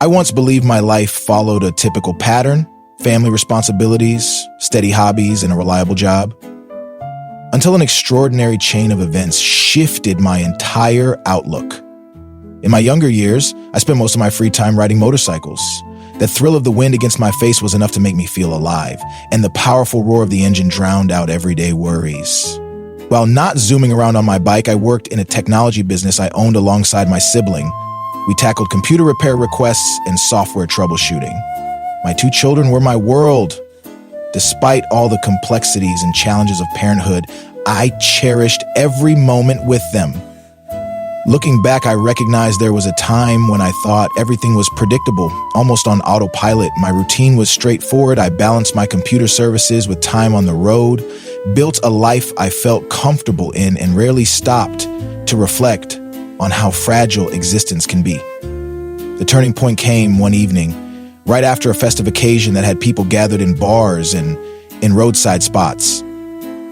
I once believed my life followed a typical pattern: family responsibilities, steady hobbies, and a reliable job. Until an extraordinary chain of events shifted my entire outlook. In my younger years, I spent most of my free time riding motorcycles. The thrill of the wind against my face was enough to make me feel alive, and the powerful roar of the engine drowned out everyday worries. While not zooming around on my bike, I worked in a technology business I owned alongside my sibling. We tackled computer repair requests and software troubleshooting. My 2 children were my world. Despite all the complexities and challenges of parenthood, I cherished every moment with them. Looking back, I recognized there was a time when I thought everything was predictable, almost on autopilot. My routine was straightforward. I balanced my computer services with time on the road, built a life I felt comfortable in, and rarely stopped to reflect on how fragile existence can be. The turning point came one evening, right after a festive occasion that had people gathered in bars and in roadside spots.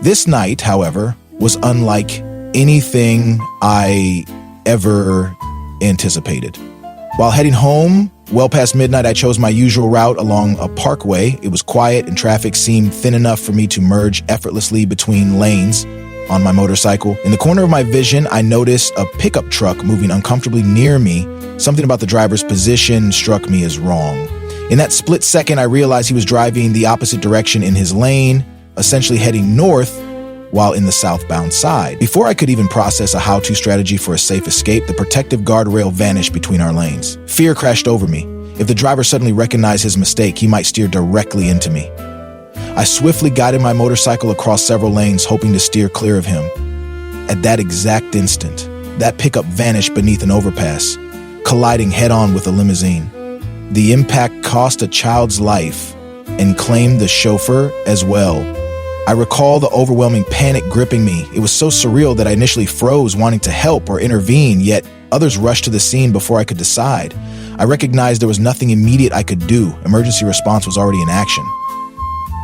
This night, however, was unlike anything I ever anticipated. While heading home, well past midnight, I chose my usual route along a parkway. It was quiet and traffic seemed thin enough for me to merge effortlessly between lanes on my motorcycle. In the corner of my vision, I noticed a pickup truck moving uncomfortably near me. Something about the driver's position struck me as wrong. In that split second, I realized he was driving the opposite direction in his lane, essentially heading north while in the southbound side. Before I could even process a how-to strategy for a safe escape, the protective guardrail vanished between our lanes. Fear crashed over me. If the driver suddenly recognized his mistake, he might steer directly into me. I swiftly guided my motorcycle across several lanes, hoping to steer clear of him. At that exact instant, that pickup vanished beneath an overpass, colliding head-on with a limousine. The impact cost a child's life and claimed the chauffeur as well. I recall the overwhelming panic gripping me. It was so surreal that I initially froze, wanting to help or intervene, yet others rushed to the scene before I could decide. I recognized there was nothing immediate I could do. Emergency response was already in action.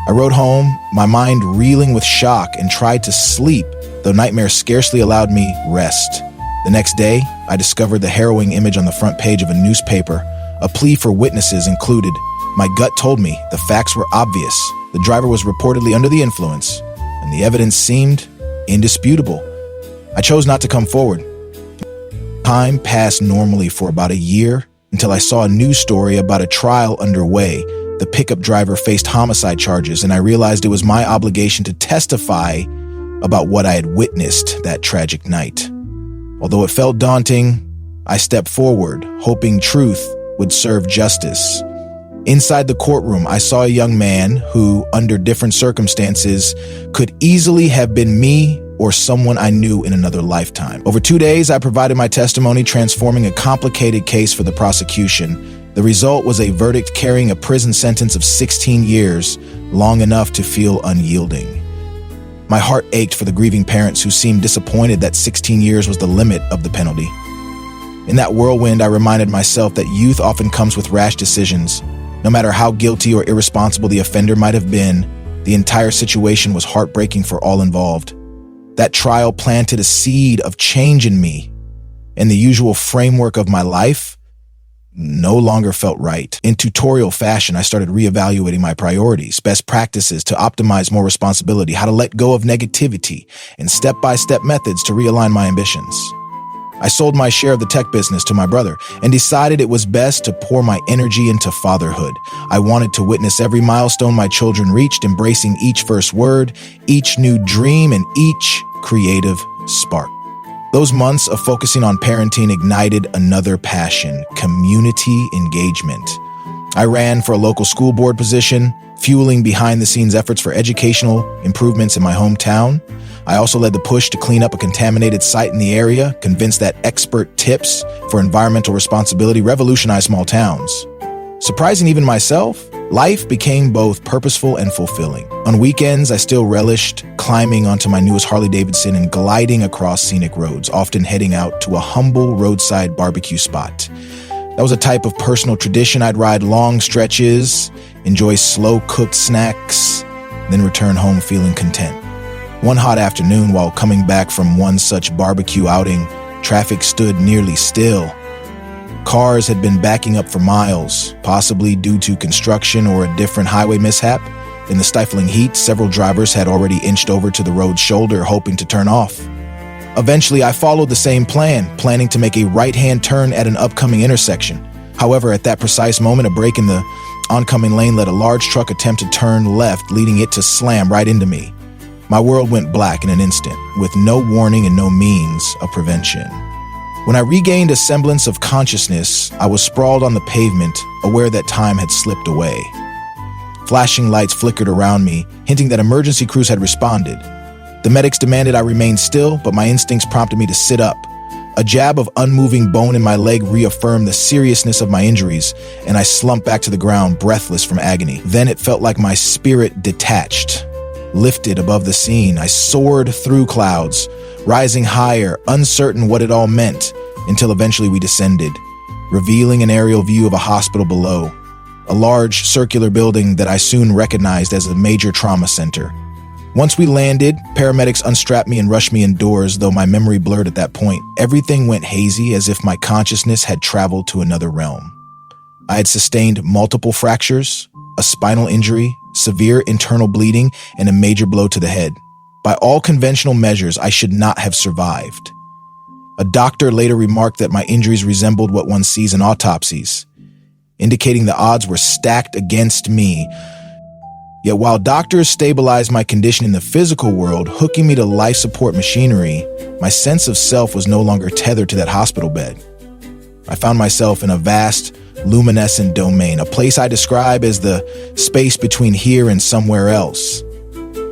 I rode home, my mind reeling with shock, and tried to sleep, though nightmares scarcely allowed me rest. The next day, I discovered the harrowing image on the front page of a newspaper. A plea for witnesses included. My gut told me the facts were obvious. The driver was reportedly under the influence, and the evidence seemed indisputable. I chose not to come forward. Time passed normally for about a year until I saw a news story about a trial underway. The pickup driver faced homicide charges, and I realized it was my obligation to testify about what I had witnessed that tragic night. Although it felt daunting, I stepped forward, hoping truth would serve justice. Inside the courtroom, I saw a young man who, under different circumstances, could easily have been me or someone I knew in another lifetime. Over 2 days, I provided my testimony, transforming a complicated case for the prosecution. The result was a verdict carrying a prison sentence of 16 years, long enough to feel unyielding. My heart ached for the grieving parents who seemed disappointed that 16 years was the limit of the penalty. In that whirlwind, I reminded myself that youth often comes with rash decisions. No matter how guilty or irresponsible the offender might have been, the entire situation was heartbreaking for all involved. That trial planted a seed of change in me, and the usual framework of my life no longer felt right. In tutorial fashion, I started reevaluating my priorities, best practices to optimize more responsibility, how to let go of negativity, and step-by-step methods to realign my ambitions. I sold my share of the tech business to my brother and decided it was best to pour my energy into fatherhood. I wanted to witness every milestone my children reached, embracing each first word, each new dream, and each creative spark. Those months of focusing on parenting ignited another passion: community engagement. I ran for a local school board position, fueling behind-the-scenes efforts for educational improvements in my hometown. I also led the push to clean up a contaminated site in the area, convinced that expert tips for environmental responsibility revolutionize small towns. Surprising even myself, life became both purposeful and fulfilling. On weekends, I still relished climbing onto my newest Harley-Davidson and gliding across scenic roads, often heading out to a humble roadside barbecue spot. That was a type of personal tradition. I'd ride long stretches, enjoy slow-cooked snacks, then return home feeling content. One hot afternoon, while coming back from one such barbecue outing, traffic stood nearly still. Cars had been backing up for miles, possibly due to construction or a different highway mishap. In the stifling heat, several drivers had already inched over to the road's shoulder, hoping to turn off. Eventually, I followed the same plan, planning to make a right-hand turn at an upcoming intersection. However, at that precise moment, a break in the oncoming lane let a large truck attempt to turn left, leading it to slam right into me. My world went black in an instant, with no warning and no means of prevention. When I regained a semblance of consciousness, I was sprawled on the pavement, aware that time had slipped away. Flashing lights flickered around me, hinting that emergency crews had responded. The medics demanded I remain still, but my instincts prompted me to sit up. A jab of unmoving bone in my leg reaffirmed the seriousness of my injuries, and I slumped back to the ground, breathless from agony. Then it felt like my spirit detached. Lifted above the scene, I soared through clouds, rising higher, uncertain what it all meant, until eventually we descended, revealing an aerial view of a hospital below, a large circular building that I soon recognized as a major trauma center. Once we landed, paramedics unstrapped me and rushed me indoors, though my memory blurred at that point. Everything went hazy, as if my consciousness had traveled to another realm. I had sustained multiple fractures, a spinal injury, severe internal bleeding, and a major blow to the head. By all conventional measures, I should not have survived. A doctor later remarked that my injuries resembled what one sees in autopsies, indicating the odds were stacked against me. Yet while doctors stabilized my condition in the physical world, hooking me to life support machinery, my sense of self was no longer tethered to that hospital bed. I found myself in a vast, luminescent domain, a place I describe as the space between here and somewhere else.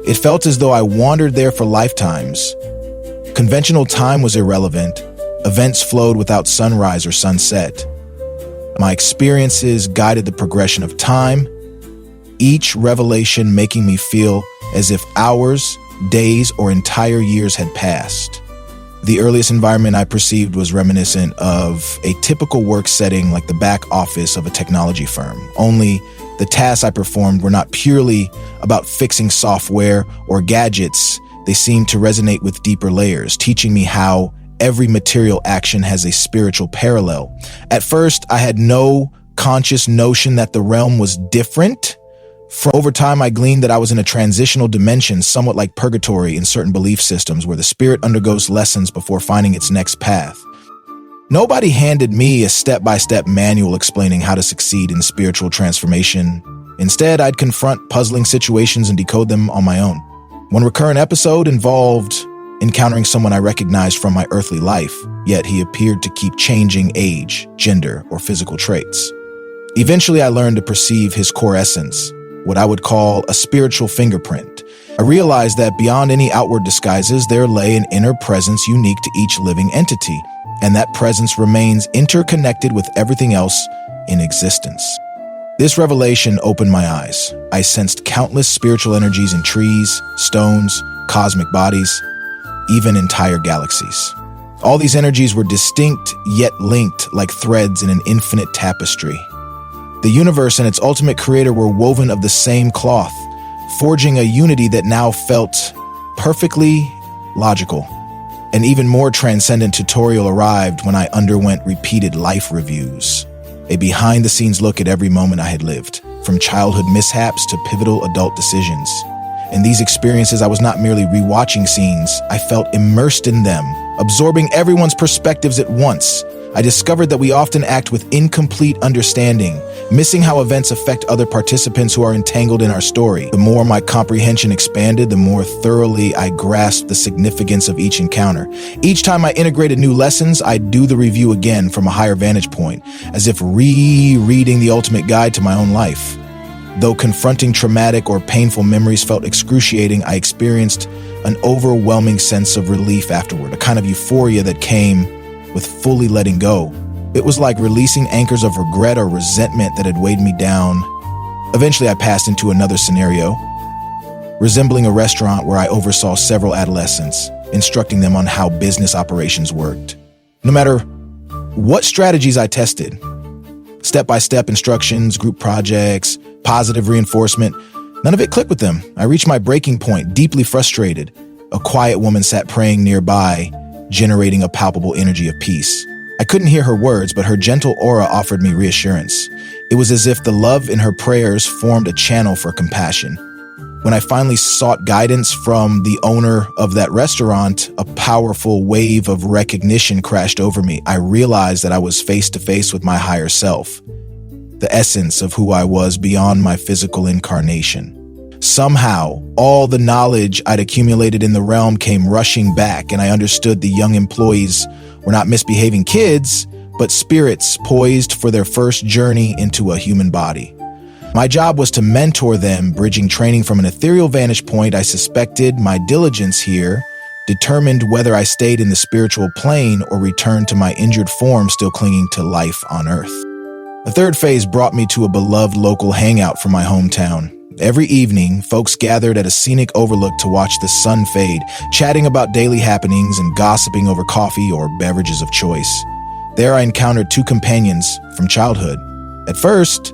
It felt as though I wandered there for lifetimes. Conventional time was irrelevant. Events flowed without sunrise or sunset. My experiences guided the progression of time, each revelation making me feel as if hours, days, or entire years had passed. The earliest environment I perceived was reminiscent of a typical work setting like the back office of a technology firm, only the tasks I performed were not purely about fixing software or gadgets. They seemed to resonate with deeper layers, teaching me how every material action has a spiritual parallel. At first, I had no conscious notion that the realm was different. Over time, I gleaned that I was in a transitional dimension, somewhat like purgatory in certain belief systems, where the spirit undergoes lessons before finding its next path. Nobody handed me a step-by-step manual explaining how to succeed in spiritual transformation. Instead, I'd confront puzzling situations and decode them on my own. One recurrent episode involved encountering someone I recognized from my earthly life, yet he appeared to keep changing age, gender, or physical traits. Eventually, I learned to perceive his core essence, what I would call a spiritual fingerprint. I realized that beyond any outward disguises, there lay an inner presence unique to each living entity, and that presence remains interconnected with everything else in existence. This revelation opened my eyes. I sensed countless spiritual energies in trees, stones, cosmic bodies, even entire galaxies. All these energies were distinct yet linked like threads in an infinite tapestry. The universe and its ultimate creator were woven of the same cloth, forging a unity that now felt perfectly logical. An even more transcendent tutorial arrived when I underwent repeated life reviews, a behind-the-scenes look at every moment I had lived, from childhood mishaps to pivotal adult decisions. In these experiences, I was not merely rewatching scenes, I felt immersed in them, absorbing everyone's perspectives at once. I discovered that we often act with incomplete understanding, missing how events affect other participants who are entangled in our story. The more my comprehension expanded, the more thoroughly I grasped the significance of each encounter. Each time I integrated new lessons, I'd do the review again from a higher vantage point, as if rereading the ultimate guide to my own life. Though confronting traumatic or painful memories felt excruciating, I experienced an overwhelming sense of relief afterward, a kind of euphoria that came with fully letting go. It was like releasing anchors of regret or resentment that had weighed me down. Eventually, I passed into another scenario, resembling a restaurant where I oversaw several adolescents, instructing them on how business operations worked. No matter what strategies I tested, step-by-step instructions, group projects, positive reinforcement, none of it clicked with them. I reached my breaking point, deeply frustrated. A quiet woman sat praying nearby, generating a palpable energy of peace. I couldn't hear her words, but her gentle aura offered me reassurance. It was as if the love in her prayers formed a channel for compassion. When I finally sought guidance from the owner of that restaurant, a powerful wave of recognition crashed over me. I realized that I was face to face with my higher self, the essence of who I was beyond my physical incarnation. Somehow, all the knowledge I'd accumulated in the realm came rushing back, and I understood the young employees were not misbehaving kids, but spirits poised for their first journey into a human body. My job was to mentor them, bridging training from an ethereal vantage point. I suspected my diligence here determined whether I stayed in the spiritual plane or returned to my injured form still clinging to life on Earth. The third phase brought me to a beloved local hangout from my hometown. Every evening, folks gathered at a scenic overlook to watch the sun fade, chatting about daily happenings and gossiping over coffee or beverages of choice. There I encountered two companions from childhood. At first,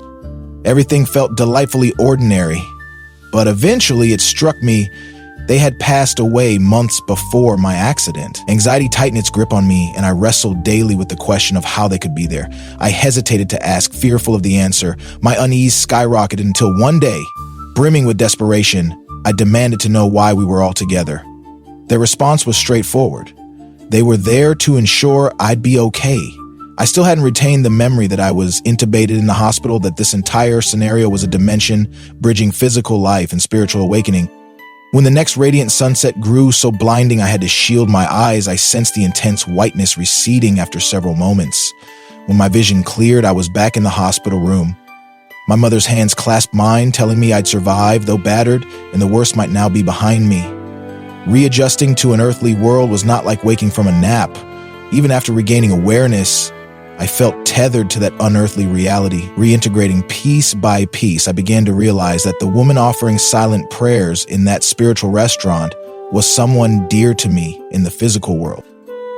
everything felt delightfully ordinary, but eventually it struck me they had passed away months before my accident. Anxiety tightened its grip on me, and I wrestled daily with the question of how they could be there. I hesitated to ask, fearful of the answer. My unease skyrocketed until one day, brimming with desperation, I demanded to know why we were all together. Their response was straightforward. They were there to ensure I'd be okay. I still hadn't retained the memory that I was intubated in the hospital, that this entire scenario was a dimension bridging physical life and spiritual awakening. When the next radiant sunset grew so blinding I had to shield my eyes, I sensed the intense whiteness receding after several moments. When my vision cleared, I was back in the hospital room. My mother's hands clasped mine, telling me I'd survive, though battered, and the worst might now be behind me. Readjusting to an earthly world was not like waking from a nap. Even after regaining awareness, I felt tethered to that unearthly reality. Reintegrating piece by piece, I began to realize that the woman offering silent prayers in that spiritual restaurant was someone dear to me in the physical world.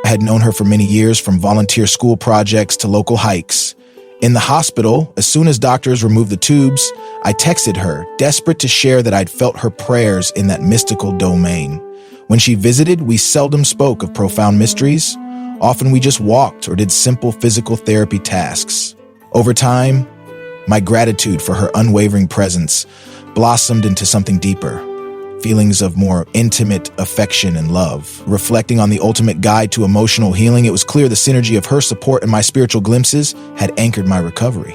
I had known her for many years, from volunteer school projects to local hikes. In the hospital, as soon as doctors removed the tubes, I texted her, desperate to share that I'd felt her prayers in that mystical domain. When she visited, we seldom spoke of profound mysteries. Often we just walked or did simple physical therapy tasks. Over time, my gratitude for her unwavering presence blossomed into something deeper, feelings of more intimate affection and love. Reflecting on the ultimate guide to emotional healing, it was clear the synergy of her support and my spiritual glimpses had anchored my recovery.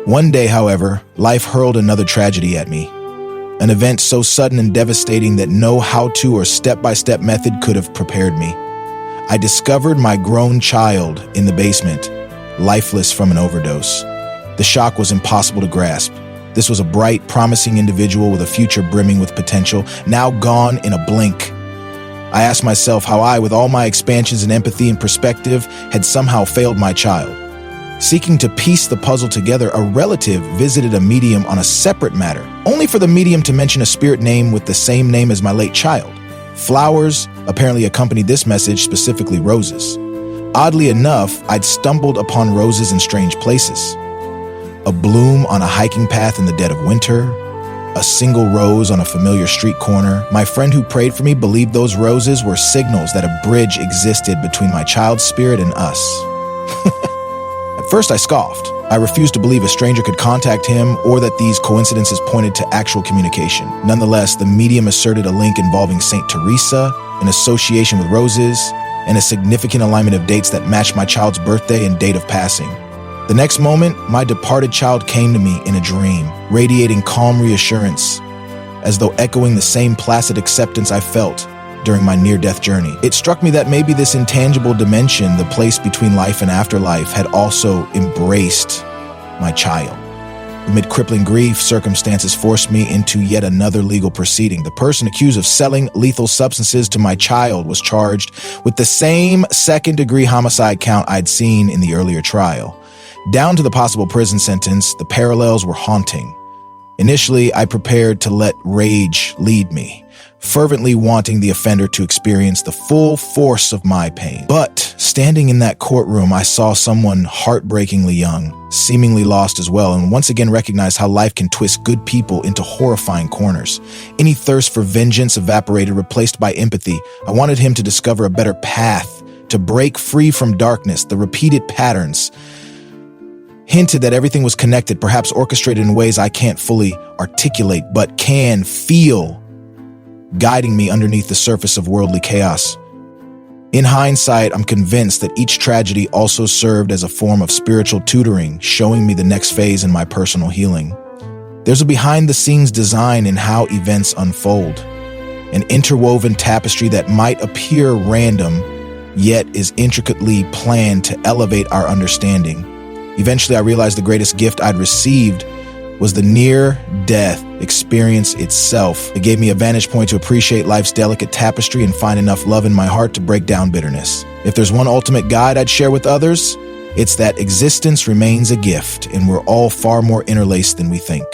One day, however, life hurled another tragedy at me. An event so sudden and devastating that no how-to or step-by-step method could have prepared me. I discovered my grown child in the basement, lifeless from an overdose. The shock was impossible to grasp. This was a bright, promising individual with a future brimming with potential, now gone in a blink. I asked myself how I, with all my expansions in empathy and perspective, had somehow failed my child. Seeking to piece the puzzle together, a relative visited a medium on a separate matter, only for the medium to mention a spirit name with the same name as my late child. Flowers apparently accompanied this message, specifically roses. Oddly enough, I'd stumbled upon roses in strange places. A bloom on a hiking path in the dead of winter, a single rose on a familiar street corner. My friend who prayed for me believed those roses were signals that a bridge existed between my child's spirit and us. At first I scoffed. I refused to believe a stranger could contact him or that these coincidences pointed to actual communication. Nonetheless, the medium asserted a link involving Saint Teresa, an association with roses, and a significant alignment of dates that matched my child's birthday and date of passing. The next moment, my departed child came to me in a dream, radiating calm reassurance, as though echoing the same placid acceptance I felt during my near-death journey. It struck me that maybe this intangible dimension, the place between life and afterlife, had also embraced my child. Amid crippling grief, circumstances forced me into yet another legal proceeding. The person accused of selling lethal substances to my child was charged with the same second-degree homicide count I'd seen in the earlier trial. Down to the possible prison sentence, the parallels were haunting. Initially, I prepared to let rage lead me, fervently wanting the offender to experience the full force of my pain. But standing in that courtroom, I saw someone heartbreakingly young, seemingly lost as well, and once again recognized how life can twist good people into horrifying corners. Any thirst for vengeance evaporated, replaced by empathy. I wanted him to discover a better path to break free from darkness, the repeated patterns. Hinted that everything was connected, perhaps orchestrated in ways I can't fully articulate, but can feel, guiding me underneath the surface of worldly chaos. In hindsight, I'm convinced that each tragedy also served as a form of spiritual tutoring, showing me the next phase in my personal healing. There's a behind-the-scenes design in how events unfold, an interwoven tapestry that might appear random, yet is intricately planned to elevate our understanding. Eventually, I realized the greatest gift I'd received was the near-death experience itself. It gave me a vantage point to appreciate life's delicate tapestry and find enough love in my heart to break down bitterness. If there's one ultimate guide I'd share with others, it's that existence remains a gift, and we're all far more interlaced than we think.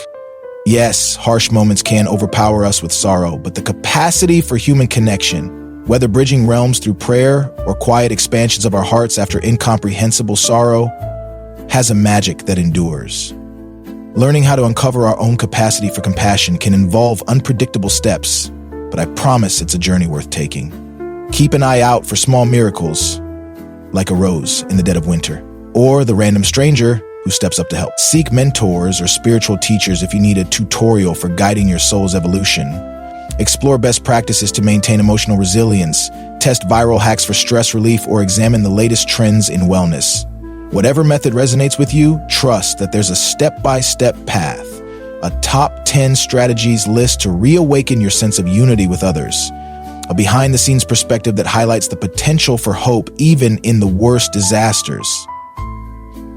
Yes, harsh moments can overpower us with sorrow, but the capacity for human connection, whether bridging realms through prayer or quiet expansions of our hearts after incomprehensible sorrow, has a magic that endures. Learning how to uncover our own capacity for compassion can involve unpredictable steps, but I promise it's a journey worth taking. Keep an eye out for small miracles, like a rose in the dead of winter, or the random stranger who steps up to help. Seek mentors or spiritual teachers if you need a tutorial for guiding your soul's evolution. Explore best practices to maintain emotional resilience, test viral hacks for stress relief, or examine the latest trends in wellness. Whatever method resonates with you, trust that there's a step-by-step path, a top 10 strategies list to reawaken your sense of unity with others, a behind-the-scenes perspective that highlights the potential for hope even in the worst disasters.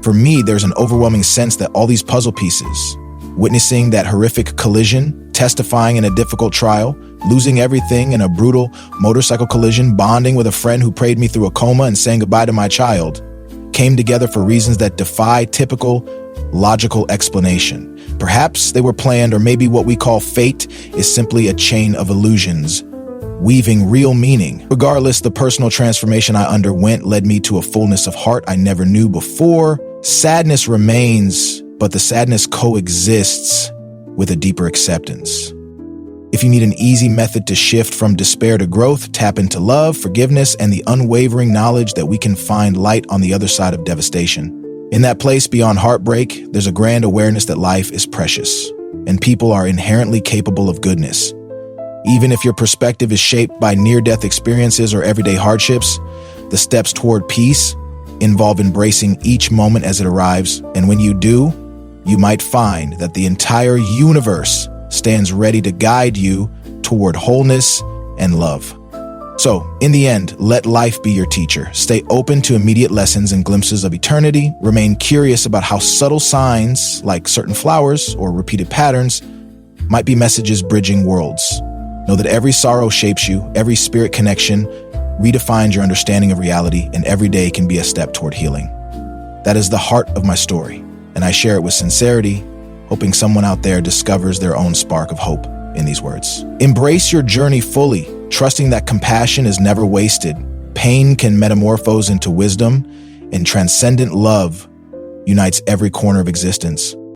For me, there's an overwhelming sense that all these puzzle pieces, witnessing that horrific collision, testifying in a difficult trial, losing everything in a brutal motorcycle collision, bonding with a friend who prayed me through a coma, and saying goodbye to my child, came together for reasons that defy typical, logical explanation. Perhaps they were planned, or maybe what we call fate is simply a chain of illusions, weaving real meaning. Regardless, the personal transformation I underwent led me to a fullness of heart I never knew before. Sadness remains, but the sadness coexists with a deeper acceptance. If you need an easy method to shift from despair to growth, tap into love, forgiveness, and the unwavering knowledge that we can find light on the other side of devastation. In that place beyond heartbreak, there's a grand awareness that life is precious, and people are inherently capable of goodness. Even if your perspective is shaped by near-death experiences or everyday hardships, the steps toward peace involve embracing each moment as it arrives, and when you do, you might find that the entire universe stands ready to guide you toward wholeness and love. So, in the end, let life be your teacher. Stay open to immediate lessons and glimpses of eternity. Remain curious about how subtle signs, like certain flowers or repeated patterns, might be messages bridging worlds. Know that every sorrow shapes you, every spirit connection redefines your understanding of reality, and every day can be a step toward healing. That is the heart of my story, and I share it with sincerity, hoping someone out there discovers their own spark of hope in these words. Embrace your journey fully, trusting that compassion is never wasted. Pain can metamorphose into wisdom, and transcendent love unites every corner of existence.